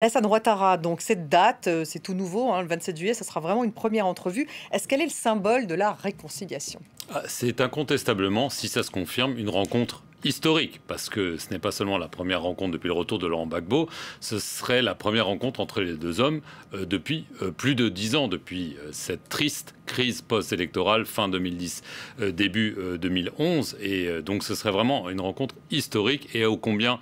Alassane Ouattara, donc cette date, c'est tout nouveau, hein, le 27 juillet, ça sera vraiment une première entrevue. Est-ce qu'elle est le symbole de la réconciliation? C'est incontestablement, si ça se confirme, une rencontre historique, parce que ce n'est pas seulement la première rencontre depuis le retour de Laurent Gbagbo, ce serait la première rencontre entre les deux hommes depuis plus de 10 ans, depuis cette triste crise post-électorale fin 2010, début 2011. Et donc ce serait vraiment une rencontre historique et ô combien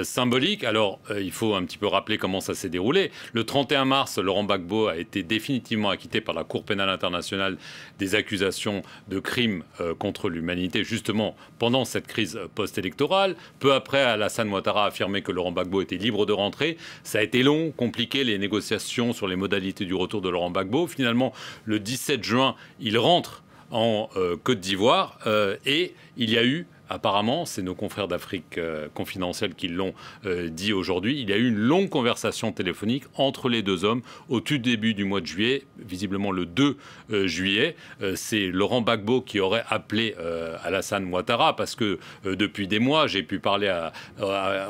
symbolique. Alors il faut un petit peu rappeler comment ça s'est déroulé. Le 31 mars, Laurent Gbagbo a été définitivement acquitté par la Cour pénale internationale des accusations de crimes contre l'humanité, justement pendant cette crise post-électorale. Peu après, Alassane Ouattara a affirmé que Laurent Gbagbo était libre de rentrer. Ça a été long, compliqué, les négociations sur les modalités du retour de Laurent Gbagbo. Finalement, le 17 juin, il rentre en Côte d'Ivoire et il y a eu, apparemment, c'est nos confrères d'Afrique confidentielle qui l'ont dit aujourd'hui, il y a eu une longue conversation téléphonique entre les deux hommes au tout début du mois de juillet, visiblement le 2 juillet. C'est Laurent Gbagbo qui aurait appelé Alassane Ouattara parce que depuis des mois, j'ai pu parler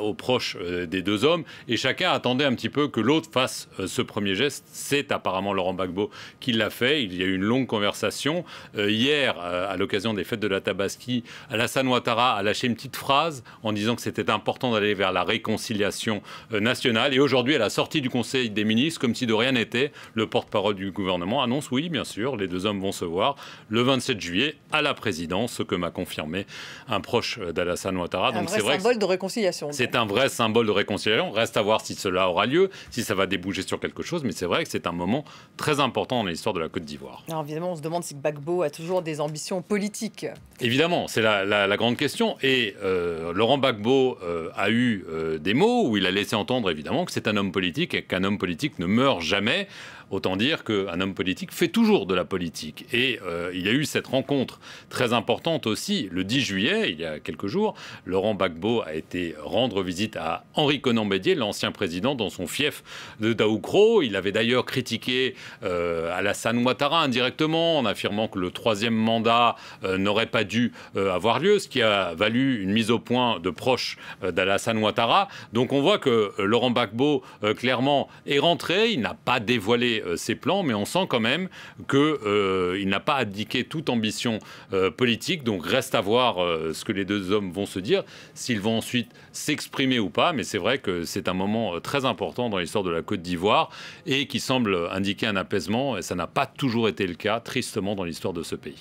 aux proches des deux hommes et chacun attendait un petit peu que l'autre fasse ce premier geste. C'est apparemment Laurent Gbagbo qui l'a fait. Il y a eu une longue conversation. Hier, à l'occasion des fêtes de la Tabaski, Alassane Ouattara a lâché une petite phrase en disant que c'était important d'aller vers la réconciliation nationale. Et aujourd'hui, à la sortie du Conseil des ministres, comme si de rien n'était, le porte-parole du gouvernement annonce, oui, bien sûr, les deux hommes vont se voir le 27 juillet à la présidence, ce que m'a confirmé un proche d'Alassane Ouattara. Donc c'est un vrai symbole de réconciliation. C'est un vrai symbole de réconciliation. Reste à voir si cela aura lieu, si ça va déboucher sur quelque chose. Mais c'est vrai que c'est un moment très important dans l'histoire de la Côte d'Ivoire. Alors évidemment, on se demande si Gbagbo a toujours des ambitions politiques. Évidemment, c'est la grande question. Et Laurent Gbagbo a eu des mots où il a laissé entendre évidemment que c'est un homme politique et qu'un homme politique ne meurt jamais. Autant dire qu'un homme politique fait toujours de la politique. Et il y a eu cette rencontre très importante aussi, le 10 juillet, il y a quelques jours. Laurent Gbagbo a été rendre visite à Henri Konan Bédié, l'ancien président, dans son fief de Daoukro. Il avait d'ailleurs critiqué Alassane Ouattara indirectement, en affirmant que le troisième mandat n'aurait pas dû avoir lieu, ce qui a valu une mise au point de proches d'Alassane Ouattara. Donc on voit que Laurent Gbagbo, clairement, est rentré. Il n'a pas dévoilé ses plans, mais on sent quand même qu'il n'a pas abdiqué toute ambition politique. Donc reste à voir ce que les deux hommes vont se dire, s'ils vont ensuite s'exprimer ou pas. Mais c'est vrai que c'est un moment très important dans l'histoire de la Côte d'Ivoire et qui semble indiquer un apaisement. Et ça n'a pas toujours été le cas, tristement, dans l'histoire de ce pays.